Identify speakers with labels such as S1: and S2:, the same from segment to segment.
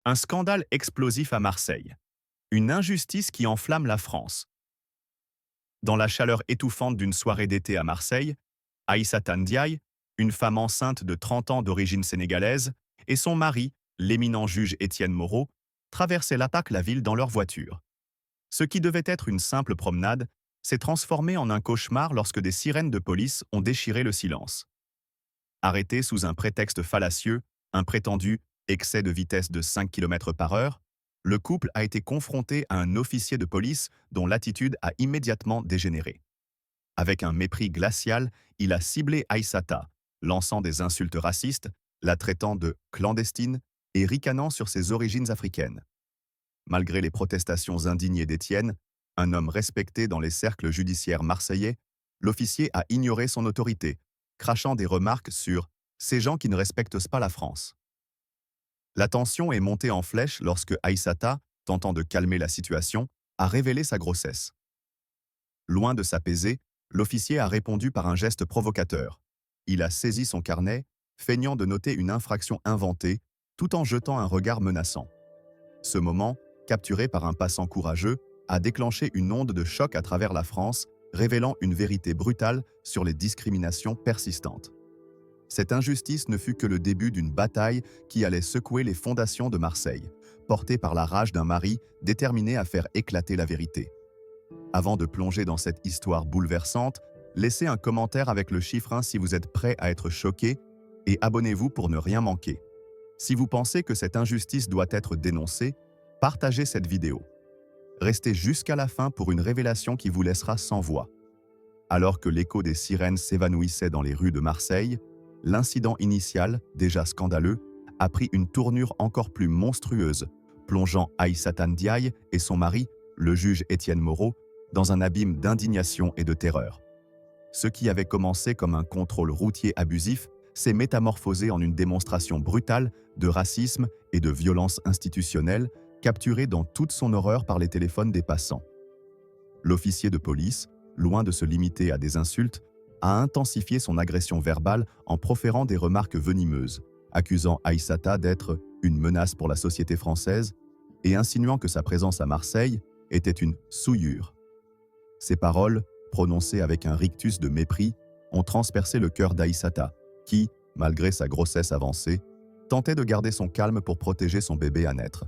S1: Un scandale explosif à Marseille. Une injustice qui enflamme la France. Dans la chaleur étouffante d'une soirée d'été à Marseille, Aïssata Ndiaye, une femme enceinte de 30 ans d'origine sénégalaise, et son mari, l'éminent juge Étienne Moreau, traversaient la ville dans leur voiture. Ce qui devait être une simple promenade s'est transformé en un cauchemar lorsque des sirènes de police ont déchiré le silence. Arrêté sous un prétexte fallacieux, un prétendu excès de vitesse de 5 km par heure, le couple a été confronté à un officier de police dont l'attitude a immédiatement dégénéré. Avec un mépris glacial, il a ciblé Aïssata, lançant des insultes racistes, la traitant de clandestine et ricanant sur ses origines africaines. Malgré les protestations indignées d'Étienne, un homme respecté dans les cercles judiciaires marseillais, l'officier a ignoré son autorité, crachant des remarques sur « ces gens qui ne respectent pas la France ». La tension est montée en flèche lorsque Aïssata, tentant de calmer la situation, a révélé sa grossesse. Loin de s'apaiser, l'officier a répondu par un geste provocateur. Il a saisi son carnet, feignant de noter une infraction inventée, tout en jetant un regard menaçant. Ce moment, capturé par un passant courageux, a déclenché une onde de choc à travers la France, révélant une vérité brutale sur les discriminations persistantes. Cette injustice ne fut que le début d'une bataille qui allait secouer les fondations de Marseille, portée par la rage d'un mari déterminé à faire éclater la vérité. Avant de plonger dans cette histoire bouleversante, laissez un commentaire avec le chiffre 1 si vous êtes prêt à être choqué et abonnez-vous pour ne rien manquer. Si vous pensez que cette injustice doit être dénoncée, partagez cette vidéo. Restez jusqu'à la fin pour une révélation qui vous laissera sans voix. Alors que l'écho des sirènes s'évanouissait dans les rues de Marseille, l'incident initial, déjà scandaleux, a pris une tournure encore plus monstrueuse, plongeant Aïssata Ndiaye et son mari, le juge Étienne Moreau, dans un abîme d'indignation et de terreur. Ce qui avait commencé comme un contrôle routier abusif s'est métamorphosé en une démonstration brutale de racisme et de violence institutionnelle, capturée dans toute son horreur par les téléphones des passants. L'officier de police, loin de se limiter à des insultes, a intensifié son agression verbale en proférant des remarques venimeuses, accusant Aïssata d'être une menace pour la société française et insinuant que sa présence à Marseille était une souillure. Ces paroles, prononcées avec un rictus de mépris, ont transpercé le cœur d'Aïssata, qui, malgré sa grossesse avancée, tentait de garder son calme pour protéger son bébé à naître.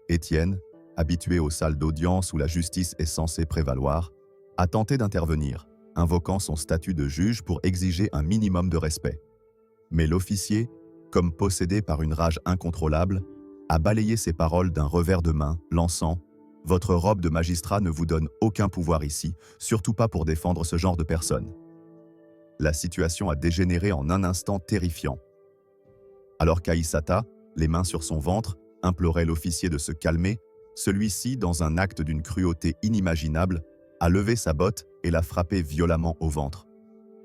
S1: Étienne, habitué aux salles d'audience où la justice est censée prévaloir, a tenté d'intervenir, invoquant son statut de juge pour exiger un minimum de respect. Mais l'officier, comme possédé par une rage incontrôlable, a balayé ses paroles d'un revers de main, lançant « Votre robe de magistrat ne vous donne aucun pouvoir ici, surtout pas pour défendre ce genre de personnes. » La situation a dégénéré en un instant terrifiant. Alors qu'Aïssata, les mains sur son ventre, implorait l'officier de se calmer, celui-ci, dans un acte d'une cruauté inimaginable, a levé sa botte et l'a frappé violemment au ventre.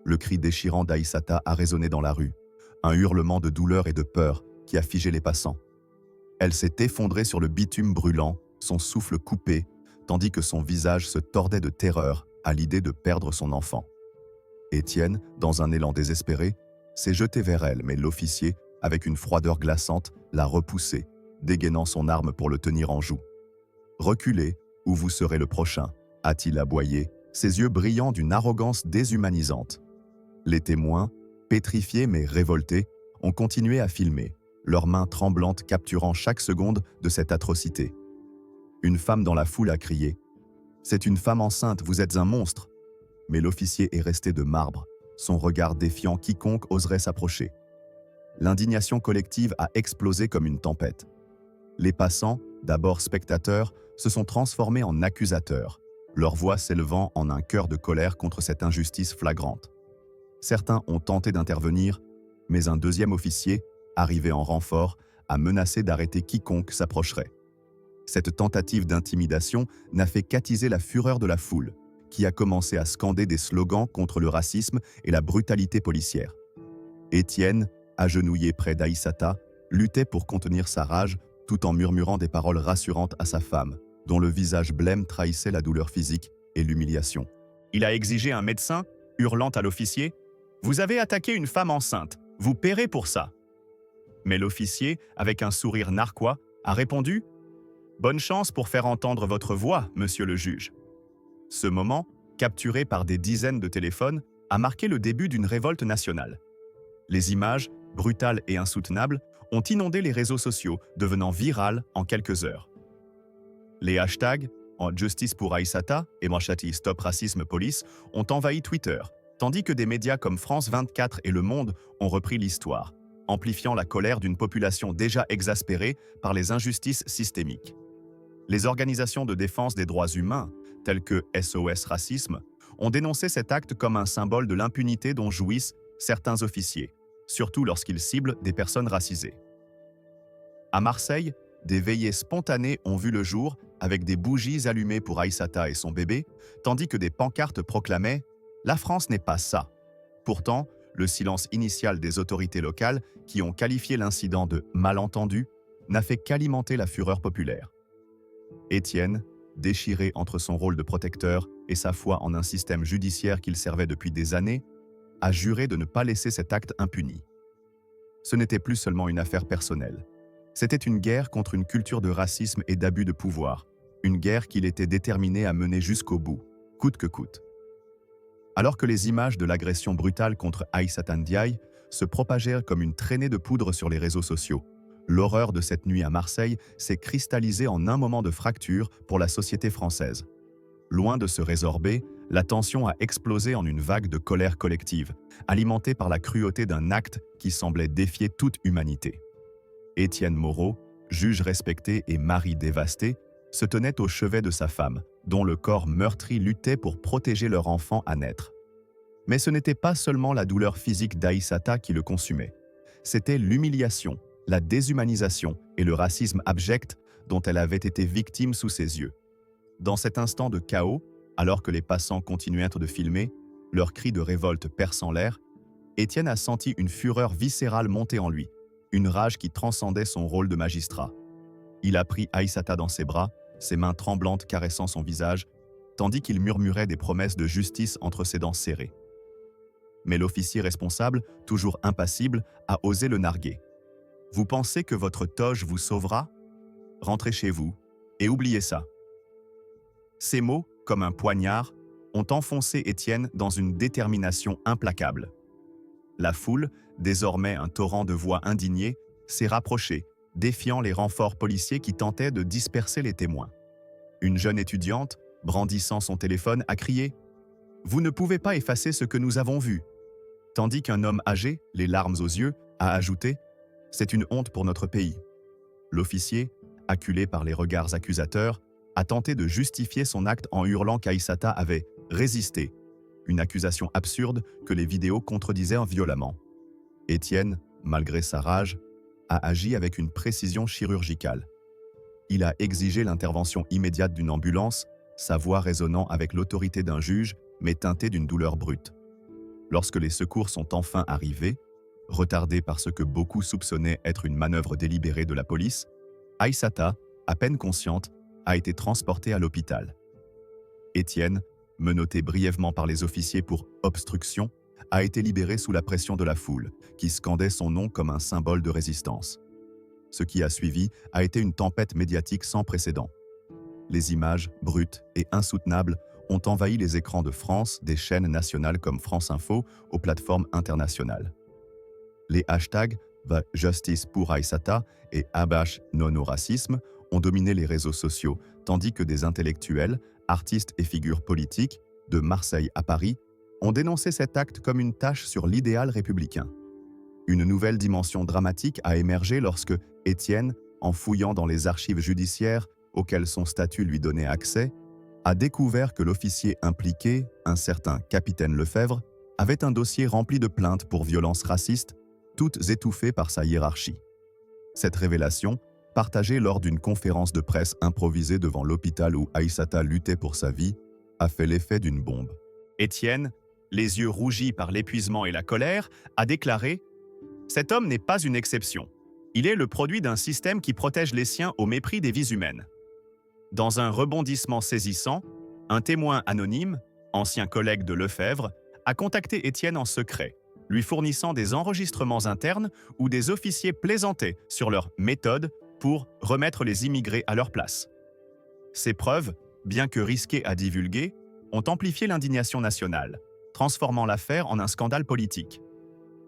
S1: Le cri déchirant d'Aïssata a résonné dans la rue, un hurlement de douleur et de peur qui a figé les passants. Elle s'est effondrée sur le bitume brûlant, son souffle coupé, tandis que son visage se tordait de terreur à l'idée de perdre son enfant. Étienne, dans un élan désespéré, s'est jeté vers elle, mais l'officier, avec une froideur glaçante, l'a repoussé, dégainant son arme pour le tenir en joue. « Reculez, ou vous serez le prochain », a-t-il aboyé, ses yeux brillants d'une arrogance déshumanisante. Les témoins, pétrifiés mais révoltés, ont continué à filmer, leurs mains tremblantes capturant chaque seconde de cette atrocité. Une femme dans la foule a crié « C'est une femme enceinte, vous êtes un monstre !» Mais l'officier est resté de marbre, son regard défiant quiconque oserait s'approcher. L'indignation collective a explosé comme une tempête. Les passants, d'abord spectateurs, se sont transformés en accusateurs, leur voix s'élevant en un chœur de colère contre cette injustice flagrante. Certains ont tenté d'intervenir, mais un deuxième officier, arrivé en renfort, a menacé d'arrêter quiconque s'approcherait. Cette tentative d'intimidation n'a fait qu'attiser la fureur de la foule, qui a commencé à scander des slogans contre le racisme et la brutalité policière. Étienne, agenouillé près d'Aïssata, luttait pour contenir sa rage tout en murmurant des paroles rassurantes à sa femme, dont le visage blême trahissait la douleur physique et l'humiliation. Il a exigé un médecin, hurlant à l'officier « Vous avez attaqué une femme enceinte, vous paierez pour ça !» Mais l'officier, avec un sourire narquois, a répondu « Bonne chance pour faire entendre votre voix, monsieur le juge ». Ce moment, capturé par des dizaines de téléphones, a marqué le début d'une révolte nationale. Les images, brutales et insoutenables, ont inondé les réseaux sociaux, devenant virales en quelques heures. Les hashtags en Justice pour Aïssata et Manchati Stop Racisme Police ont envahi Twitter, tandis que des médias comme France 24 et Le Monde ont repris l'histoire, amplifiant la colère d'une population déjà exaspérée par les injustices systémiques. Les organisations de défense des droits humains, telles que SOS Racisme, ont dénoncé cet acte comme un symbole de l'impunité dont jouissent certains officiers, surtout lorsqu'ils ciblent des personnes racisées. À Marseille, des veillées spontanées ont vu le jour avec des bougies allumées pour Aïssata et son bébé, tandis que des pancartes proclamaient « La France n'est pas ça ». Pourtant, le silence initial des autorités locales, qui ont qualifié l'incident de « malentendu », n'a fait qu'alimenter la fureur populaire. Étienne, déchiré entre son rôle de protecteur et sa foi en un système judiciaire qu'il servait depuis des années, a juré de ne pas laisser cet acte impuni. Ce n'était plus seulement une affaire personnelle. C'était une guerre contre une culture de racisme et d'abus de pouvoir, une guerre qu'il était déterminé à mener jusqu'au bout, coûte que coûte. Alors que les images de l'agression brutale contre Aïssata Ndiaye se propagèrent comme une traînée de poudre sur les réseaux sociaux, l'horreur de cette nuit à Marseille s'est cristallisée en un moment de fracture pour la société française. Loin de se résorber, la tension a explosé en une vague de colère collective, alimentée par la cruauté d'un acte qui semblait défier toute humanité. Étienne Moreau, juge respecté et mari dévasté, se tenait au chevet de sa femme, dont le corps meurtri luttait pour protéger leur enfant à naître. Mais ce n'était pas seulement la douleur physique d'Aïssata qui le consumait. C'était l'humiliation, la déshumanisation et le racisme abject dont elle avait été victime sous ses yeux. Dans cet instant de chaos, alors que les passants continuèrent de filmer, leurs cris de révolte perçant l'air, Étienne a senti une fureur viscérale monter en lui, une rage qui transcendait son rôle de magistrat. Il a pris Aïssata dans ses bras, ses mains tremblantes caressant son visage, tandis qu'il murmurait des promesses de justice entre ses dents serrées. Mais l'officier responsable, toujours impassible, a osé le narguer. « Vous pensez que votre toge vous sauvera? Rentrez chez vous et oubliez ça. » Ces mots, comme un poignard, ont enfoncé Étienne dans une détermination implacable. La foule, désormais un torrent de voix indignées, s'est rapprochée, défiant les renforts policiers qui tentaient de disperser les témoins. Une jeune étudiante, brandissant son téléphone, a crié « Vous ne pouvez pas effacer ce que nous avons vu », tandis qu'un homme âgé, les larmes aux yeux, a ajouté « C'est une honte pour notre pays ». L'officier, acculé par les regards accusateurs, a tenté de justifier son acte en hurlant qu'Aïssata avait « résisté », une accusation absurde que les vidéos contredisaient violemment. Étienne, malgré sa rage, a agi avec une précision chirurgicale. Il a exigé l'intervention immédiate d'une ambulance, sa voix résonnant avec l'autorité d'un juge, mais teintée d'une douleur brute. Lorsque les secours sont enfin arrivés, retardés par ce que beaucoup soupçonnaient être une manœuvre délibérée de la police, Aïssata, à peine consciente, a été transportée à l'hôpital. Étienne, menotté brièvement par les officiers pour obstruction, a été libéré sous la pression de la foule, qui scandait son nom comme un symbole de résistance. Ce qui a suivi a été une tempête médiatique sans précédent. Les images, brutes et insoutenables, ont envahi les écrans de France, des chaînes nationales comme France Info aux plateformes internationales. Les hashtags « Justice pour Aïssata » et « Abash non au racisme » ont dominé les réseaux sociaux, tandis que des intellectuels, artistes et figures politiques, de Marseille à Paris, ont dénoncé cet acte comme une tache sur l'idéal républicain. Une nouvelle dimension dramatique a émergé lorsque Étienne, en fouillant dans les archives judiciaires auxquelles son statut lui donnait accès, a découvert que l'officier impliqué, un certain capitaine Lefebvre, avait un dossier rempli de plaintes pour violences racistes, toutes étouffées par sa hiérarchie. Cette révélation, partagée lors d'une conférence de presse improvisée devant l'hôpital où Aïssata luttait pour sa vie, a fait l'effet d'une bombe. Étienne, les yeux rougis par l'épuisement et la colère, a déclaré « Cet homme n'est pas une exception. Il est le produit d'un système qui protège les siens au mépris des vies humaines. » Dans un rebondissement saisissant, un témoin anonyme, ancien collègue de Lefebvre, a contacté Étienne en secret, lui fournissant des enregistrements internes où des officiers plaisantaient sur leur méthode pour remettre les immigrés à leur place. Ces preuves, bien que risquées à divulguer, ont amplifié l'indignation nationale, transformant l'affaire en un scandale politique.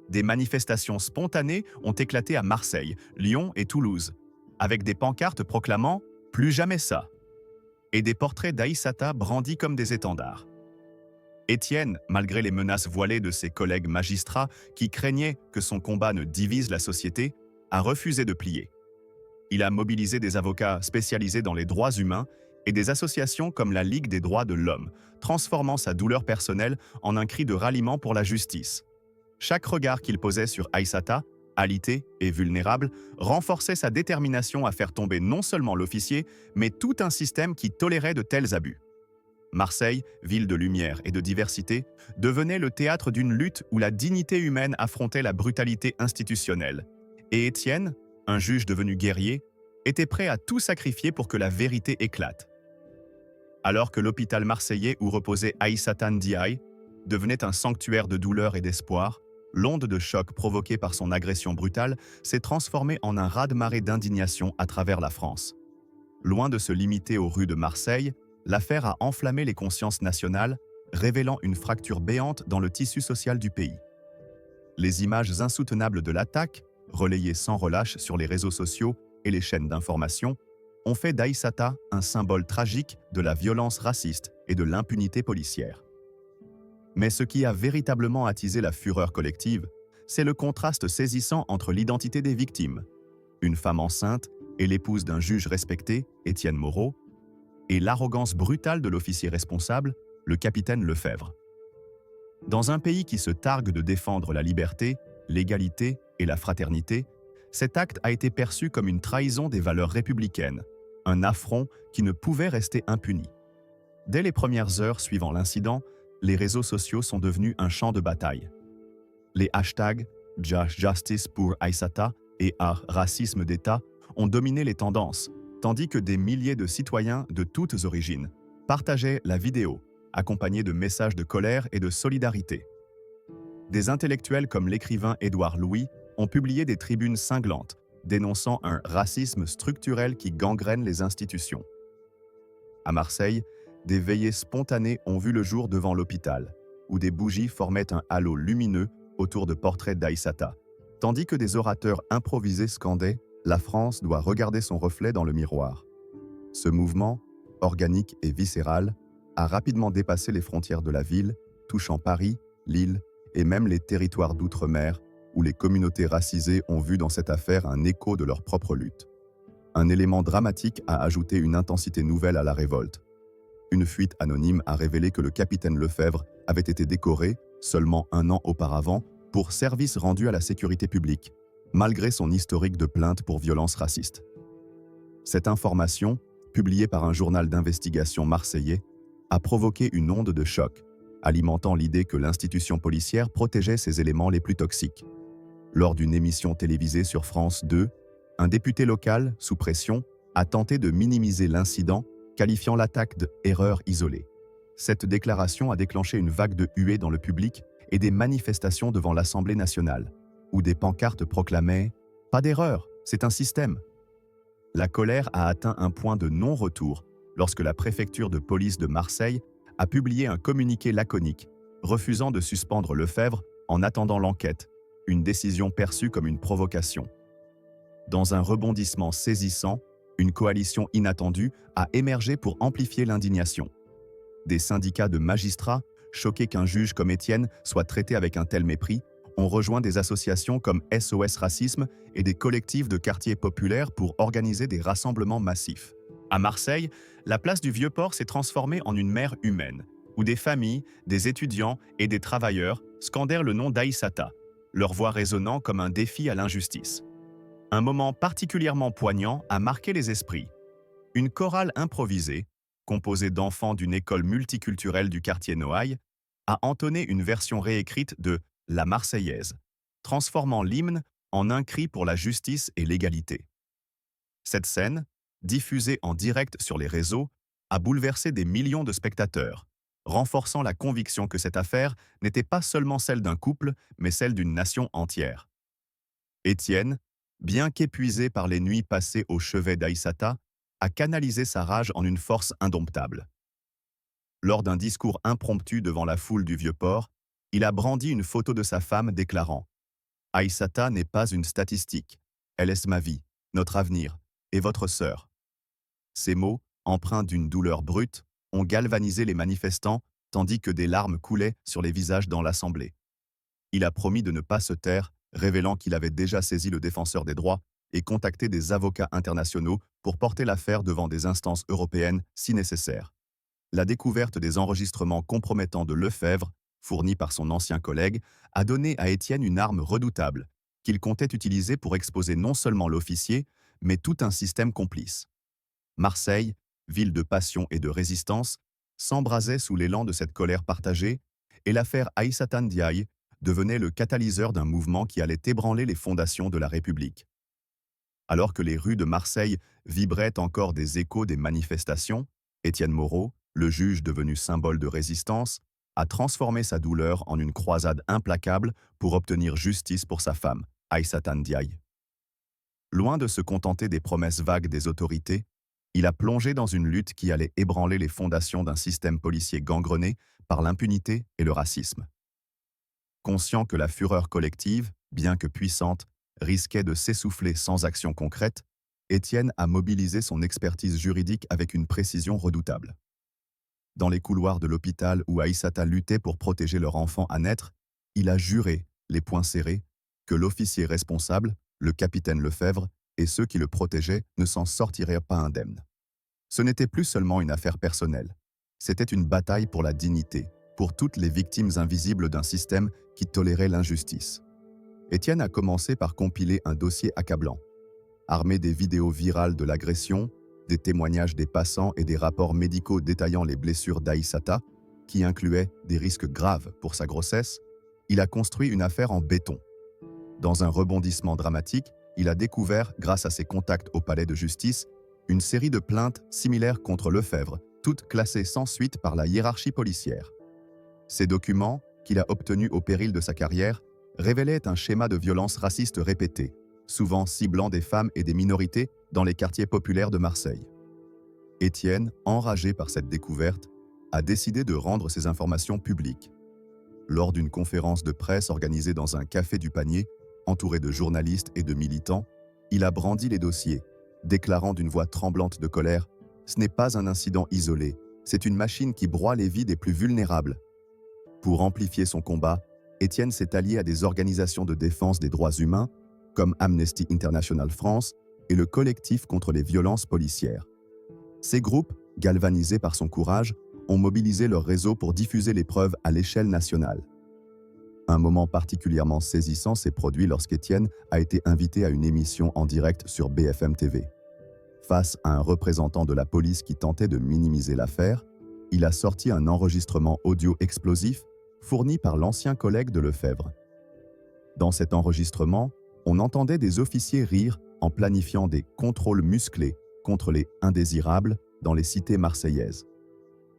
S1: Des manifestations spontanées ont éclaté à Marseille, Lyon et Toulouse, avec des pancartes proclamant « Plus jamais ça » et des portraits d'Aïssata brandis comme des étendards. Étienne, malgré les menaces voilées de ses collègues magistrats qui craignaient que son combat ne divise la société, a refusé de plier. Il a mobilisé des avocats spécialisés dans les droits humains et des associations comme la Ligue des droits de l'homme, transformant sa douleur personnelle en un cri de ralliement pour la justice. Chaque regard qu'il posait sur Aïssata, alité et vulnérable, renforçait sa détermination à faire tomber non seulement l'officier, mais tout un système qui tolérait de tels abus. Marseille, ville de lumière et de diversité, devenait le théâtre d'une lutte où la dignité humaine affrontait la brutalité institutionnelle. Et Étienne, un juge devenu guerrier, était prêt à tout sacrifier pour que la vérité éclate. Alors que l'hôpital marseillais où reposait Aïssata Ndiaye devenait un sanctuaire de douleur et d'espoir, l'onde de choc provoquée par son agression brutale s'est transformée en un raz-de-marée d'indignation à travers la France. Loin de se limiter aux rues de Marseille, l'affaire a enflammé les consciences nationales, révélant une fracture béante dans le tissu social du pays. Les images insoutenables de l'attaque, relayées sans relâche sur les réseaux sociaux et les chaînes d'information, ont fait d'Aïssata un symbole tragique de la violence raciste et de l'impunité policière. Mais ce qui a véritablement attisé la fureur collective, c'est le contraste saisissant entre l'identité des victimes, une femme enceinte et l'épouse d'un juge respecté, Étienne Moreau, et l'arrogance brutale de l'officier responsable, le capitaine Lefebvre. Dans un pays qui se targue de défendre la liberté, l'égalité et la fraternité, cet acte a été perçu comme une trahison des valeurs républicaines, un affront qui ne pouvait rester impuni. Dès les premières heures suivant l'incident, les réseaux sociaux sont devenus un champ de bataille. Les hashtags Justice pour Aïssata et Racisme d'État ont dominé les tendances, tandis que des milliers de citoyens de toutes origines partageaient la vidéo, accompagnée de messages de colère et de solidarité. Des intellectuels comme l'écrivain Édouard Louis ont publié des tribunes cinglantes, dénonçant un racisme structurel qui gangrène les institutions. À Marseille, des veillées spontanées ont vu le jour devant l'hôpital, où des bougies formaient un halo lumineux autour de portraits d'Aïssata, tandis que des orateurs improvisés scandaient « La France doit regarder son reflet dans le miroir ». Ce mouvement, organique et viscéral, a rapidement dépassé les frontières de la ville, touchant Paris, Lille et même les territoires d'outre-mer, où les communautés racisées ont vu dans cette affaire un écho de leur propre lutte. Un élément dramatique a ajouté une intensité nouvelle à la révolte. Une fuite anonyme a révélé que le capitaine Lefebvre avait été décoré, seulement un an auparavant, pour service rendu à la sécurité publique, malgré son historique de plainte pour violences racistes. Cette information, publiée par un journal d'investigation marseillais, a provoqué une onde de choc, alimentant l'idée que l'institution policière protégeait ses éléments les plus toxiques. Lors d'une émission télévisée sur France 2, un député local, sous pression, a tenté de minimiser l'incident, qualifiant l'attaque de « erreur isolée ». Cette déclaration a déclenché une vague de huées dans le public et des manifestations devant l'Assemblée nationale, où des pancartes proclamaient « Pas d'erreur, c'est un système ». La colère a atteint un point de non-retour lorsque la préfecture de police de Marseille a publié un communiqué laconique, refusant de suspendre Lefebvre en attendant l'enquête, une décision perçue comme une provocation. Dans un rebondissement saisissant, une coalition inattendue a émergé pour amplifier l'indignation. Des syndicats de magistrats, choqués qu'un juge comme Étienne soit traité avec un tel mépris, ont rejoint des associations comme SOS Racisme et des collectifs de quartiers populaires pour organiser des rassemblements massifs. À Marseille, la place du Vieux-Port s'est transformée en une mer humaine, où des familles, des étudiants et des travailleurs scandèrent le nom d'Aïssata, leur voix résonnant comme un défi à l'injustice. Un moment particulièrement poignant a marqué les esprits. Une chorale improvisée, composée d'enfants d'une école multiculturelle du quartier Noailles, a entonné une version réécrite de « La Marseillaise », transformant l'hymne en un cri pour la justice et l'égalité. Cette scène, diffusée en direct sur les réseaux, a bouleversé des millions de spectateurs, renforçant la conviction que cette affaire n'était pas seulement celle d'un couple, mais celle d'une nation entière. Étienne, bien qu'épuisé par les nuits passées au chevet d'Aïssata, a canalisé sa rage en une force indomptable. Lors d'un discours impromptu devant la foule du Vieux-Port, il a brandi une photo de sa femme déclarant « Aïssata n'est pas une statistique, elle est ma vie, notre avenir, et votre sœur ». Ces mots, empreints d'une douleur brute, ont galvanisé les manifestants tandis que des larmes coulaient sur les visages dans l'Assemblée. Il a promis de ne pas se taire, révélant qu'il avait déjà saisi le défenseur des droits et contacté des avocats internationaux pour porter l'affaire devant des instances européennes si nécessaire. La découverte des enregistrements compromettants de Lefebvre, fournis par son ancien collègue, a donné à Étienne une arme redoutable, qu'il comptait utiliser pour exposer non seulement l'officier, mais tout un système complice. Marseille, ville de passion et de résistance, s'embrasait sous l'élan de cette colère partagée, et l'affaire Aïssata Ndiaye devenait le catalyseur d'un mouvement qui allait ébranler les fondations de la République. Alors que les rues de Marseille vibraient encore des échos des manifestations, Étienne Moreau, le juge devenu symbole de résistance, a transformé sa douleur en une croisade implacable pour obtenir justice pour sa femme, Aïssata Ndiaye. Loin de se contenter des promesses vagues des autorités, il a plongé dans une lutte qui allait ébranler les fondations d'un système policier gangrené par l'impunité et le racisme. Conscient que la fureur collective, bien que puissante, risquait de s'essouffler sans action concrète, Étienne a mobilisé son expertise juridique avec une précision redoutable. Dans les couloirs de l'hôpital où Aïssata luttait pour protéger leur enfant à naître, il a juré, les poings serrés, que l'officier responsable, le capitaine Lefebvre, et ceux qui le protégeaient ne s'en sortiraient pas indemnes. Ce n'était plus seulement une affaire personnelle, c'était une bataille pour la dignité, pour toutes les victimes invisibles d'un système qui tolérait l'injustice. Étienne a commencé par compiler un dossier accablant. Armé des vidéos virales de l'agression, des témoignages des passants et des rapports médicaux détaillant les blessures d'Aïssata, qui incluaient des risques graves pour sa grossesse, il a construit une affaire en béton. Dans un rebondissement dramatique, il a découvert, grâce à ses contacts au palais de justice, une série de plaintes similaires contre Lefebvre, toutes classées sans suite par la hiérarchie policière. Ces documents, qu'il a obtenus au péril de sa carrière, révélaient un schéma de violence raciste répété, souvent ciblant des femmes et des minorités dans les quartiers populaires de Marseille. Étienne, enragé par cette découverte, a décidé de rendre ces informations publiques. Lors d'une conférence de presse organisée dans un café du Panier, entouré de journalistes et de militants, il a brandi les dossiers, déclarant d'une voix tremblante de colère « Ce n'est pas un incident isolé, c'est une machine qui broie les vies des plus vulnérables ». Pour amplifier son combat, Étienne s'est allié à des organisations de défense des droits humains, comme Amnesty International France et le collectif contre les violences policières. Ces groupes, galvanisés par son courage, ont mobilisé leur réseau pour diffuser les preuves à l'échelle nationale. Un moment particulièrement saisissant s'est produit lorsqu'Étienne a été invité à une émission en direct sur BFM TV. Face à un représentant de la police qui tentait de minimiser l'affaire, il a sorti un enregistrement audio explosif fourni par l'ancien collègue de Lefebvre. Dans cet enregistrement, on entendait des officiers rire en planifiant des contrôles musclés contre les indésirables dans les cités marseillaises.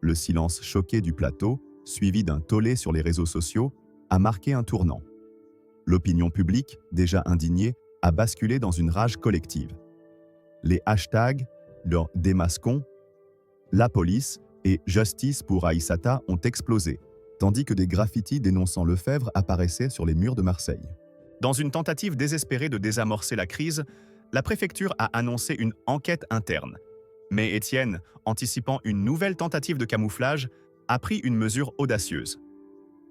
S1: Le silence choqué du plateau, suivi d'un tollé sur les réseaux sociaux, a marqué un tournant. L'opinion publique, déjà indignée, a basculé dans une rage collective. Les hashtags le démasquons, la police et justice pour Aïssata ont explosé, tandis que des graffitis dénonçant Lefebvre apparaissaient sur les murs de Marseille. Dans une tentative désespérée de désamorcer la crise, la préfecture a annoncé une enquête interne. Mais Étienne, anticipant une nouvelle tentative de camouflage, a pris une mesure audacieuse.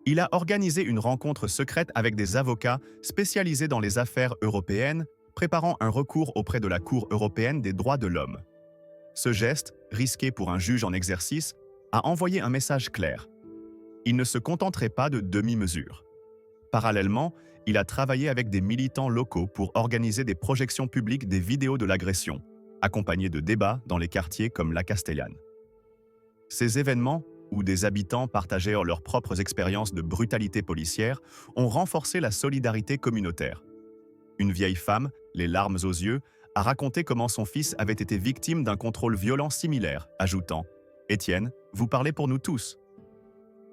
S1: Il a organisé une rencontre secrète avec des avocats spécialisés dans les affaires européennes, préparant un recours auprès de la Cour européenne des droits de l'homme. Ce geste, risqué pour un juge en exercice, a envoyé un message clair. Il ne se contenterait pas de demi-mesures. Parallèlement, il a travaillé avec des militants locaux pour organiser des projections publiques des vidéos de l'agression, accompagnés de débats dans les quartiers comme La Castellane. Ces événements, où des habitants partageaient leurs propres expériences de brutalité policière, ont renforcé la solidarité communautaire. Une vieille femme, les larmes aux yeux, a raconté comment son fils avait été victime d'un contrôle violent similaire, ajoutant « Étienne, vous parlez pour nous tous ».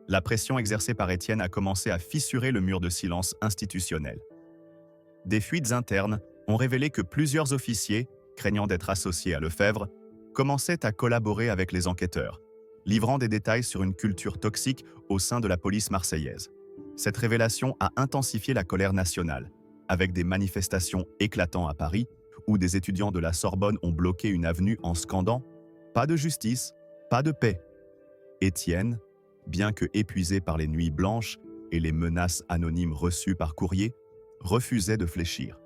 S1: La pression exercée par Étienne a commencé à fissurer le mur de silence institutionnel. Des fuites internes, ont révélé que plusieurs officiers, craignant d'être associés à Lefebvre, commençaient à collaborer avec les enquêteurs, livrant des détails sur une culture toxique au sein de la police marseillaise. Cette révélation a intensifié la colère nationale, avec des manifestations éclatantes à Paris, où des étudiants de la Sorbonne ont bloqué une avenue en scandant « Pas de justice, pas de paix ». Étienne, bien que épuisé par les nuits blanches et les menaces anonymes reçues par courrier, refusait de fléchir.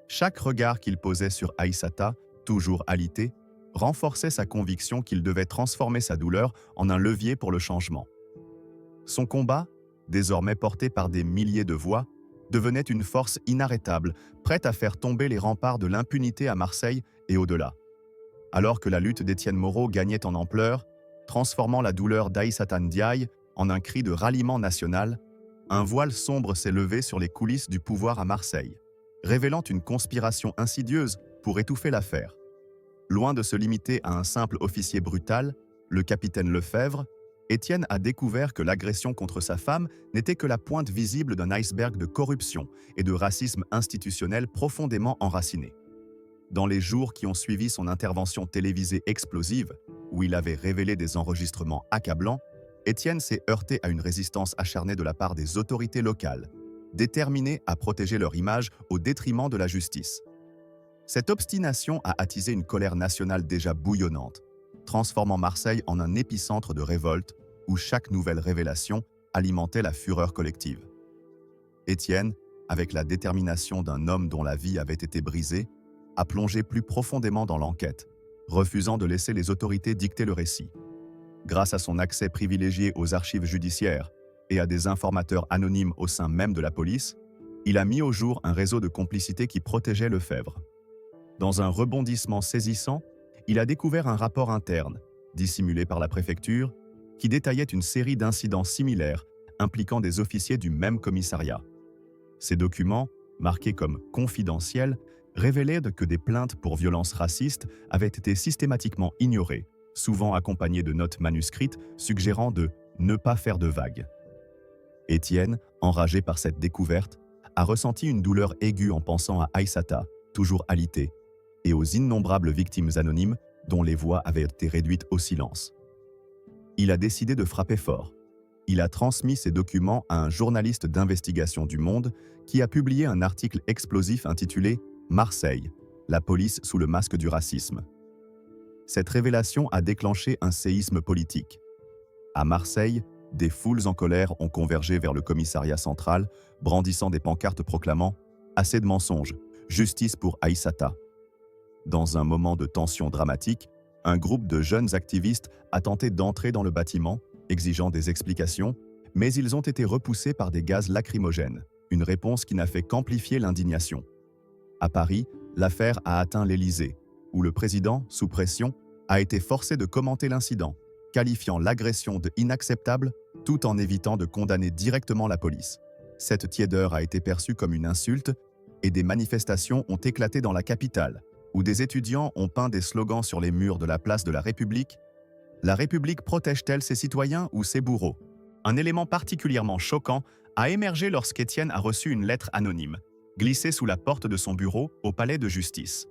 S1: Chaque regard qu'il posait sur Aïssata, toujours alité, renforçait sa conviction qu'il devait transformer sa douleur en un levier pour le changement. Son combat, désormais porté par des milliers de voix, devenait une force inarrêtable, prête à faire tomber les remparts de l'impunité à Marseille et au-delà. Alors que la lutte d'Étienne Moreau gagnait en ampleur, transformant la douleur d'Aïssata Ndiaye en un cri de ralliement national, un voile sombre s'est levé sur les coulisses du pouvoir à Marseille, révélant une conspiration insidieuse pour étouffer l'affaire. Loin de se limiter à un simple officier brutal, le capitaine Lefebvre, Étienne a découvert que l'agression contre sa femme n'était que la pointe visible d'un iceberg de corruption et de racisme institutionnel profondément enraciné. Dans les jours qui ont suivi son intervention télévisée explosive, où il avait révélé des enregistrements accablants, Étienne s'est heurté à une résistance acharnée de la part des autorités locales, déterminées à protéger leur image au détriment de la justice. Cette obstination a attisé une colère nationale déjà bouillonnante, transformant Marseille en un épicentre de révolte où chaque nouvelle révélation alimentait la fureur collective. Étienne, avec la détermination d'un homme dont la vie avait été brisée, a plongé plus profondément dans l'enquête, refusant de laisser les autorités dicter le récit. Grâce à son accès privilégié aux archives judiciaires et à des informateurs anonymes au sein même de la police, il a mis au jour un réseau de complicité qui protégeait Lefebvre. Dans un rebondissement saisissant, il a découvert un rapport interne, dissimulé par la préfecture, qui détaillait une série d'incidents similaires impliquant des officiers du même commissariat. Ces documents, marqués comme « confidentiels », révélaient que des plaintes pour violences racistes avaient été systématiquement ignorées, souvent accompagnées de notes manuscrites suggérant de ne pas faire de vagues. Étienne, enragé par cette découverte, a ressenti une douleur aiguë en pensant à Aïssata, toujours alitée, et aux innombrables victimes anonymes dont les voix avaient été réduites au silence. Il a décidé de frapper fort. Il a transmis ces documents à un journaliste d'investigation du Monde qui a publié un article explosif intitulé « Marseille, la police sous le masque du racisme ». Cette révélation a déclenché un séisme politique. À Marseille, des foules en colère ont convergé vers le commissariat central, brandissant des pancartes proclamant « Assez de mensonges, justice pour Aïssata ». Dans un moment de tension dramatique, un groupe de jeunes activistes a tenté d'entrer dans le bâtiment, exigeant des explications, mais ils ont été repoussés par des gaz lacrymogènes, une réponse qui n'a fait qu'amplifier l'indignation. À Paris, l'affaire a atteint l'Élysée, où le président, sous pression, a été forcé de commenter l'incident, qualifiant l'agression de inacceptable tout en évitant de condamner directement la police. Cette tiédeur a été perçue comme une insulte et des manifestations ont éclaté dans la capitale, où des étudiants ont peint des slogans sur les murs de la place de la République. La République protège-t-elle ses citoyens ou ses bourreaux? Un élément particulièrement choquant a émergé lorsqu'Étienne a reçu une lettre anonyme, glissée sous la porte de son bureau au palais de justice.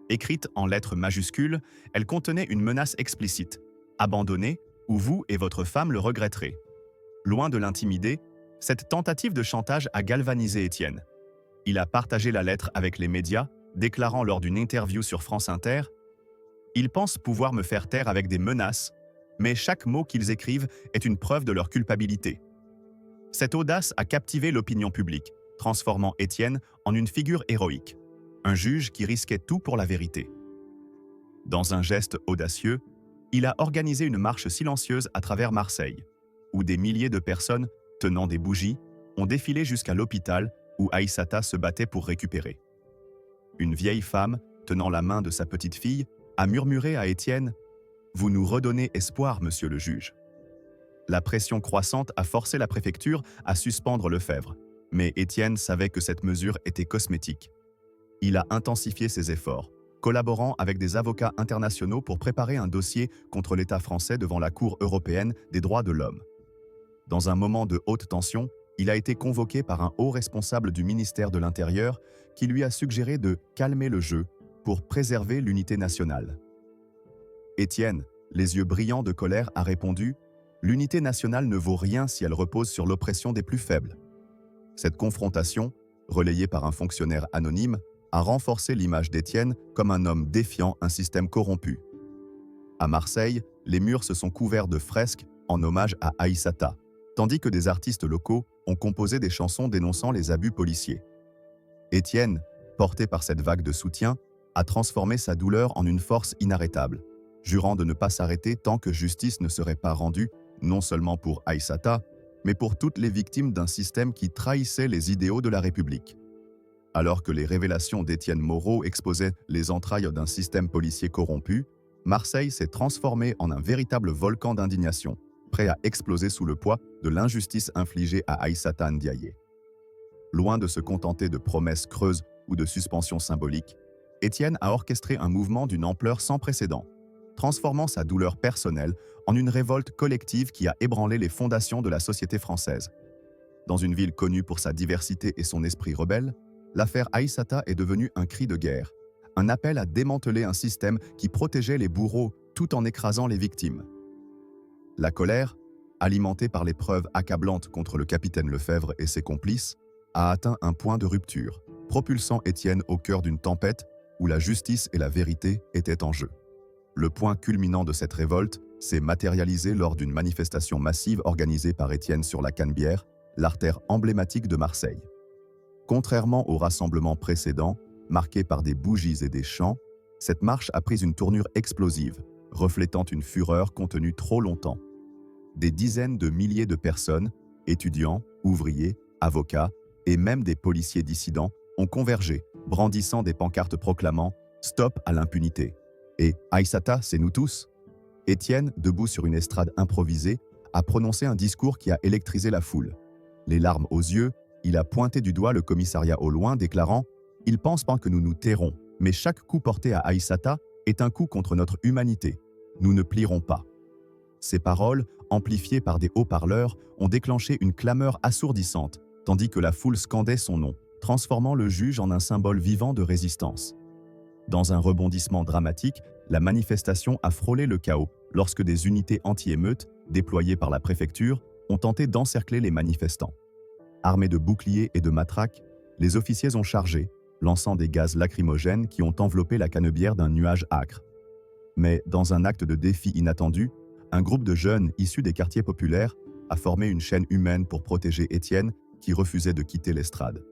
S1: Écrite en lettres majuscules, elle contenait une menace explicite. Abandonnez, ou vous et votre femme le regretterez. Loin de l'intimider, cette tentative de chantage a galvanisé Étienne. Il a partagé la lettre avec les médias, déclarant lors d'une interview sur France Inter « Ils pensent pouvoir me faire taire avec des menaces, mais chaque mot qu'ils écrivent est une preuve de leur culpabilité. » Cette audace a captivé l'opinion publique, transformant Étienne en une figure héroïque, un juge qui risquait tout pour la vérité. Dans un geste audacieux, il a organisé une marche silencieuse à travers Marseille, où des milliers de personnes, tenant des bougies, ont défilé jusqu'à l'hôpital où Aïssata se battait pour récupérer. Une vieille femme, tenant la main de sa petite fille, a murmuré à Étienne « Vous nous redonnez espoir, monsieur le juge ». La pression croissante a forcé la préfecture à suspendre Lefebvre, mais Étienne savait que cette mesure était cosmétique. Il a intensifié ses efforts, collaborant avec des avocats internationaux pour préparer un dossier contre l'État français devant la Cour européenne des droits de l'homme. Dans un moment de haute tension, Il a été convoqué par un haut responsable du ministère de l'Intérieur qui lui a suggéré de calmer le jeu pour préserver l'unité nationale. Étienne, les yeux brillants de colère, a répondu « L'unité nationale ne vaut rien si elle repose sur l'oppression des plus faibles ». Cette confrontation, relayée par un fonctionnaire anonyme, a renforcé l'image d'Étienne comme un homme défiant un système corrompu. À Marseille, les murs se sont couverts de fresques en hommage à Aïssata, tandis que des artistes locaux ont composé des chansons dénonçant les abus policiers. Étienne, porté par cette vague de soutien, a transformé sa douleur en une force inarrêtable, jurant de ne pas s'arrêter tant que justice ne serait pas rendue, non seulement pour Aïssata, mais pour toutes les victimes d'un système qui trahissait les idéaux de la République. Alors que les révélations d'Étienne Moreau exposaient les entrailles d'un système policier corrompu, Marseille s'est transformée en un véritable volcan d'indignation, prêt à exploser sous le poids de l'injustice infligée à Aïssata Ndiaye. Loin de se contenter de promesses creuses ou de suspensions symboliques, Étienne a orchestré un mouvement d'une ampleur sans précédent, transformant sa douleur personnelle en une révolte collective qui a ébranlé les fondations de la société française. Dans une ville connue pour sa diversité et son esprit rebelle, l'affaire Aïssata est devenue un cri de guerre, un appel à démanteler un système qui protégeait les bourreaux tout en écrasant les victimes. La colère, alimentée par les preuves accablantes contre le capitaine Lefebvre et ses complices, a atteint un point de rupture, propulsant Étienne au cœur d'une tempête où la justice et la vérité étaient en jeu. Le point culminant de cette révolte s'est matérialisé lors d'une manifestation massive organisée par Étienne sur la Canebière, l'artère emblématique de Marseille. Contrairement au rassemblement précédent, marqué par des bougies et des chants, cette marche a pris une tournure explosive, reflétant une fureur contenue trop longtemps. Des dizaines de milliers de personnes, étudiants, ouvriers, avocats et même des policiers dissidents ont convergé, brandissant des pancartes proclamant « Stop à l'impunité » et « Aïssata, c'est nous tous ». Étienne, debout sur une estrade improvisée, a prononcé un discours qui a électrisé la foule. Les larmes aux yeux, il a pointé du doigt le commissariat au loin, déclarant « Ils pensent pas que nous nous tairons, mais chaque coup porté à Aïssata est un coup contre notre humanité. Nous ne plierons pas ». Ces paroles, amplifiées par des haut-parleurs, ont déclenché une clameur assourdissante, tandis que la foule scandait son nom, transformant le juge en un symbole vivant de résistance. Dans un rebondissement dramatique, la manifestation a frôlé le chaos lorsque des unités anti-émeutes, déployées par la préfecture, ont tenté d'encercler les manifestants. Armés de boucliers et de matraques, les officiers ont chargé, lançant des gaz lacrymogènes qui ont enveloppé la Canebière d'un nuage âcre. Mais dans un acte de défi inattendu, un groupe de jeunes issus des quartiers populaires a formé une chaîne humaine pour protéger Étienne qui refusait de quitter l'estrade.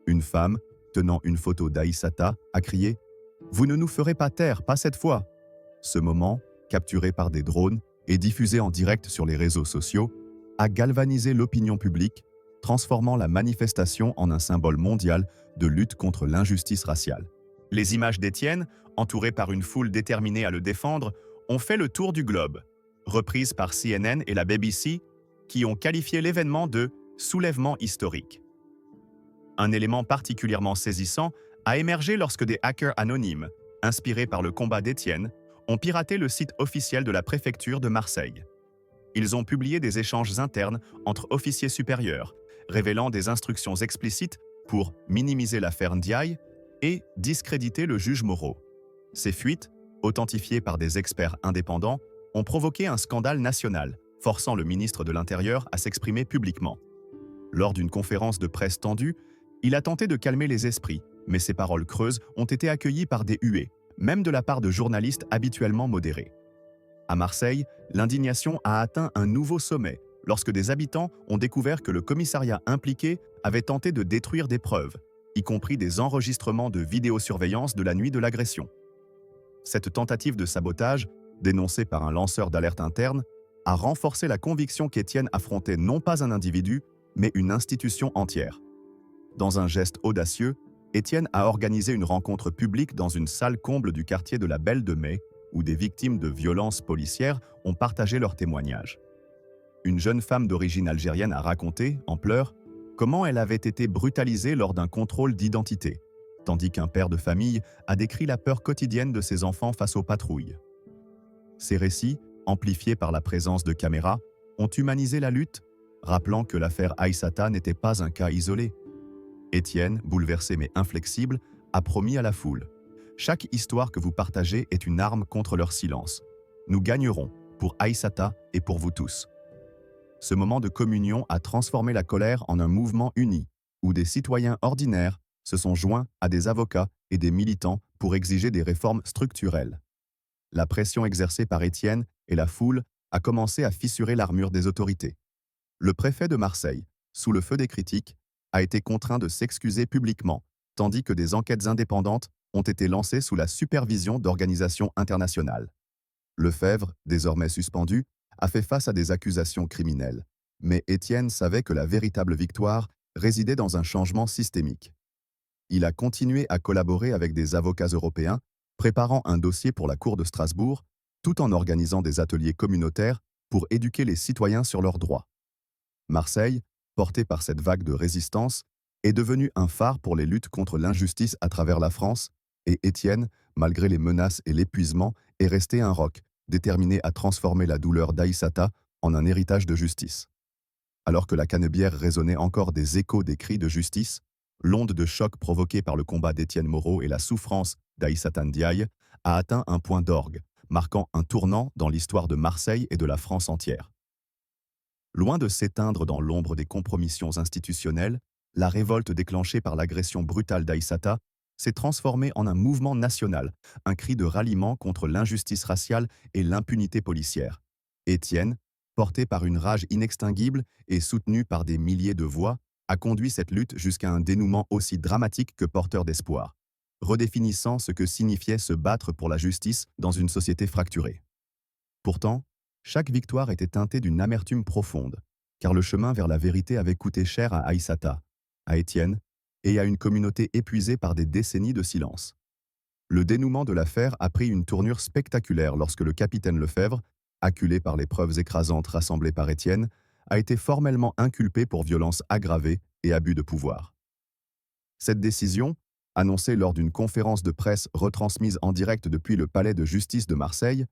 S1: Une femme, tenant une photo d'Aïssata, a crié « Vous ne nous ferez pas taire, pas cette fois !» Ce moment, capturé par des drones et diffusé en direct sur les réseaux sociaux, a galvanisé l'opinion publique, transformant la manifestation en un symbole mondial de lutte contre l'injustice raciale. Les images d'Étienne, entouré par une foule déterminée à le défendre, ont fait le tour du globe, reprises par CNN et la BBC, qui ont qualifié l'événement de « soulèvement historique ». Un élément particulièrement saisissant a émergé lorsque des hackers anonymes, inspirés par le combat d'Étienne, ont piraté le site officiel de la préfecture de Marseille. Ils ont publié des échanges internes entre officiers supérieurs, révélant des instructions explicites pour minimiser l'affaire Ndiaye et discréditer le juge Moreau. Ces fuites, authentifiées par des experts indépendants, ont provoqué un scandale national, forçant le ministre de l'Intérieur à s'exprimer publiquement. Lors d'une conférence de presse tendue, il a tenté de calmer les esprits, mais ses paroles creuses ont été accueillies par des huées, même de la part de journalistes habituellement modérés. À Marseille, l'indignation a atteint un nouveau sommet lorsque des habitants ont découvert que le commissariat impliqué avait tenté de détruire des preuves, y compris des enregistrements de vidéosurveillance de la nuit de l'agression. Cette tentative de sabotage, dénoncée par un lanceur d'alerte interne, a renforcé la conviction qu'Étienne affrontait non pas un individu, mais une institution entière. Dans un geste audacieux, Étienne a organisé une rencontre publique dans une salle comble du quartier de la Belle de Mai, où des victimes de violences policières ont partagé leurs témoignages. Une jeune femme d'origine algérienne a raconté, en pleurs, comment elle avait été brutalisée lors d'un contrôle d'identité, tandis qu'un père de famille a décrit la peur quotidienne de ses enfants face aux patrouilles. Ces récits, amplifiés par la présence de caméras, ont humanisé la lutte, rappelant que l'affaire Aïssata n'était pas un cas isolé. Étienne, bouleversé mais inflexible, a promis à la foule: chaque histoire que vous partagez est une arme contre leur silence. Nous gagnerons, pour Aïssata et pour vous tous. Ce moment de communion a transformé la colère en un mouvement uni, où des citoyens ordinaires se sont joints à des avocats et des militants pour exiger des réformes structurelles. La pression exercée par Étienne et la foule a commencé à fissurer l'armure des autorités. Le préfet de Marseille, sous le feu des critiques, a été contraint de s'excuser publiquement, tandis que des enquêtes indépendantes ont été lancées sous la supervision d'organisations internationales. Lefebvre, désormais suspendu, a fait face à des accusations criminelles. Mais Étienne savait que la véritable victoire résidait dans un changement systémique. Il a continué à collaborer avec des avocats européens, préparant un dossier pour la Cour de Strasbourg, tout en organisant des ateliers communautaires pour éduquer les citoyens sur leurs droits. Marseille, portée par cette vague de résistance, est devenue un phare pour les luttes contre l'injustice à travers la France, et Étienne, malgré les menaces et l'épuisement, est resté un roc, déterminé à transformer la douleur d'Aïssata en un héritage de justice. Alors que la Canebière résonnait encore des échos des cris de justice, l'onde de choc provoquée par le combat d'Étienne Moreau et la souffrance d'Aïssata Ndiaye a atteint un point d'orgue, marquant un tournant dans l'histoire de Marseille et de la France entière. Loin de s'éteindre dans l'ombre des compromissions institutionnelles, la révolte déclenchée par l'agression brutale d'Aïssata s'est transformée en un mouvement national, un cri de ralliement contre l'injustice raciale et l'impunité policière. Étienne, porté par une rage inextinguible et soutenu par des milliers de voix, a conduit cette lutte jusqu'à un dénouement aussi dramatique que porteur d'espoir, redéfinissant ce que signifiait se battre pour la justice dans une société fracturée. Pourtant, chaque victoire était teintée d'une amertume profonde, car le chemin vers la vérité avait coûté cher à Aïssata, à Étienne et à une communauté épuisée par des décennies de silence. Le dénouement de l'affaire a pris une tournure spectaculaire lorsque le capitaine Lefebvre, acculé par les preuves écrasantes rassemblées par Étienne, a été formellement inculpé pour violence aggravée et abus de pouvoir. Cette décision, annoncée lors d'une conférence de presse retransmise en direct depuis le palais de justice de Marseille,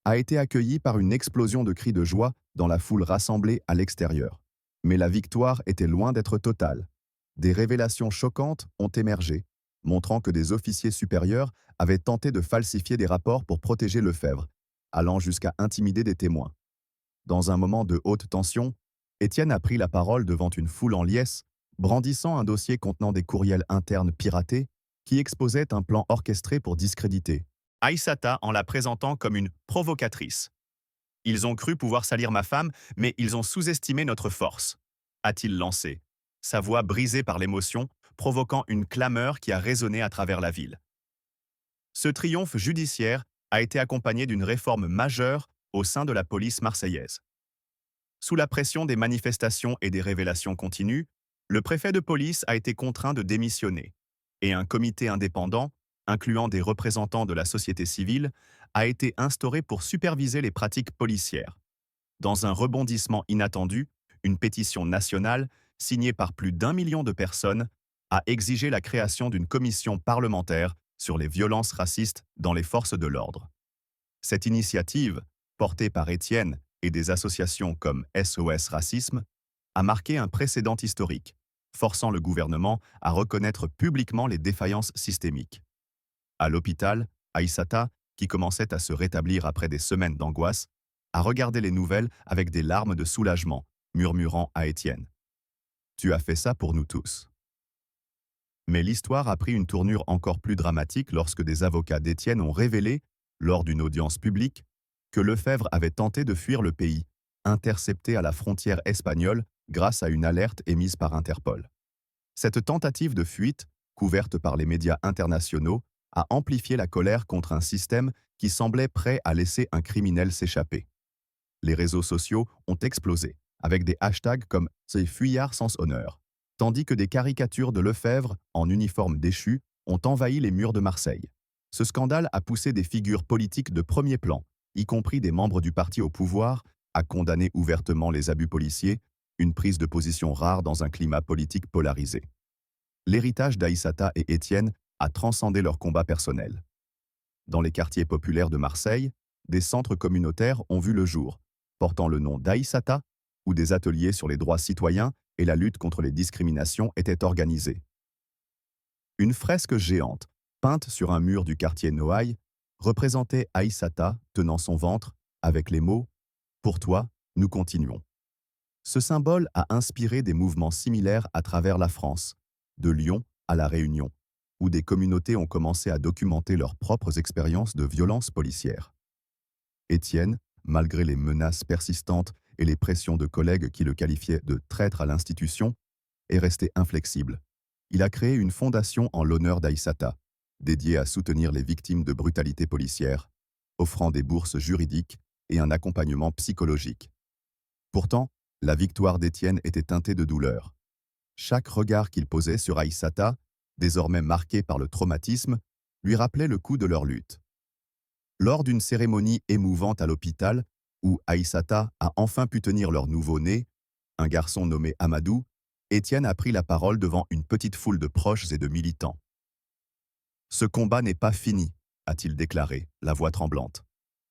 S1: a été accueillie par une explosion de cris de joie dans la foule rassemblée à l'extérieur. Mais la victoire était loin d'être totale. Des révélations choquantes ont émergé, montrant que des officiers supérieurs avaient tenté de falsifier des rapports pour protéger Lefebvre, allant jusqu'à intimider des témoins. Dans un moment de haute tension, Étienne a pris la parole devant une foule en liesse, brandissant un dossier contenant des courriels internes piratés qui exposaient un plan orchestré pour discréditer Aïssata en la présentant comme une provocatrice. Ils ont cru pouvoir salir ma femme, mais ils ont sous-estimé notre force, a-t-il lancé, sa voix brisée par l'émotion, provoquant une clameur qui a résonné à travers la ville. Ce triomphe judiciaire a été accompagné d'une réforme majeure au sein de la police marseillaise. Sous la pression des manifestations et des révélations continues, le préfet de police a été contraint de démissionner, et un comité indépendant, incluant des représentants de la société civile, a été instauré pour superviser les pratiques policières. Dans un rebondissement inattendu, une pétition nationale, signée par plus d'1 million de personnes, a exigé la création d'une commission parlementaire sur les violences racistes dans les forces de l'ordre. Cette initiative, portée par Étienne et des associations comme SOS Racisme, a marqué un précédent historique, forçant le gouvernement à reconnaître publiquement les défaillances systémiques. À l'hôpital, Aïssata, qui commençait à se rétablir après des semaines d'angoisse, a regardé les nouvelles avec des larmes de soulagement, murmurant à Étienne: « Tu as fait ça pour nous tous. » Mais l'histoire a pris une tournure encore plus dramatique lorsque des avocats d'Étienne ont révélé, lors d'une audience publique, que Lefebvre avait tenté de fuir le pays, intercepté à la frontière espagnole grâce à une alerte émise par Interpol. Cette tentative de fuite, couverte par les médias internationaux, a amplifié la colère contre un système qui semblait prêt à laisser un criminel s'échapper. Les réseaux sociaux ont explosé, avec des hashtags comme « ces fuyards sans honneur », tandis que des caricatures de Lefebvre, en uniforme déchu, ont envahi les murs de Marseille. Ce scandale a poussé des figures politiques de premier plan, y compris des membres du parti au pouvoir, à condamner ouvertement les abus policiers, une prise de position rare dans un climat politique polarisé. L'héritage d'Aïssata et Étienne a transcendé leur combat personnel. Dans les quartiers populaires de Marseille, des centres communautaires ont vu le jour, portant le nom d'Aïssata où des ateliers sur les droits citoyens et la lutte contre les discriminations étaient organisés. Une fresque géante, peinte sur un mur du quartier Noailles, représentait Aïssata tenant son ventre avec les mots « Pour toi, nous continuons ». Ce symbole a inspiré des mouvements similaires à travers la France, de Lyon à La Réunion, où des communautés ont commencé à documenter leurs propres expériences de violences policières. Étienne, malgré les menaces persistantes et les pressions de collègues qui le qualifiaient de traître à l'institution, est resté inflexible. Il a créé une fondation en l'honneur d'Aïssata, dédiée à soutenir les victimes de brutalités policières, offrant des bourses juridiques et un accompagnement psychologique. Pourtant, la victoire d'Étienne était teintée de douleur. Chaque regard qu'il posait sur Aïssata, désormais marqué par le traumatisme, lui rappelait le coût de leur lutte. Lors d'une cérémonie émouvante à l'hôpital, où Aïssata a enfin pu tenir leur nouveau-né, un garçon nommé Amadou, Étienne a pris la parole devant une petite foule de proches et de militants. « Ce combat n'est pas fini », a-t-il déclaré, la voix tremblante.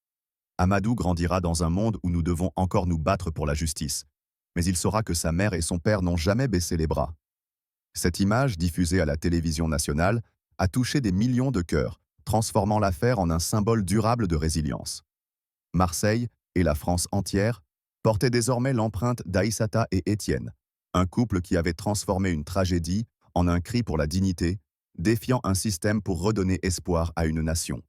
S1: « Amadou grandira dans un monde où nous devons encore nous battre pour la justice, mais il saura que sa mère et son père n'ont jamais baissé les bras. » Cette image, diffusée à la télévision nationale, a touché des millions de cœurs, transformant l'affaire en un symbole durable de résilience. Marseille, et la France entière, portaient désormais l'empreinte d'Aïssata et Étienne, un couple qui avait transformé une tragédie en un cri pour la dignité, défiant un système pour redonner espoir à une nation.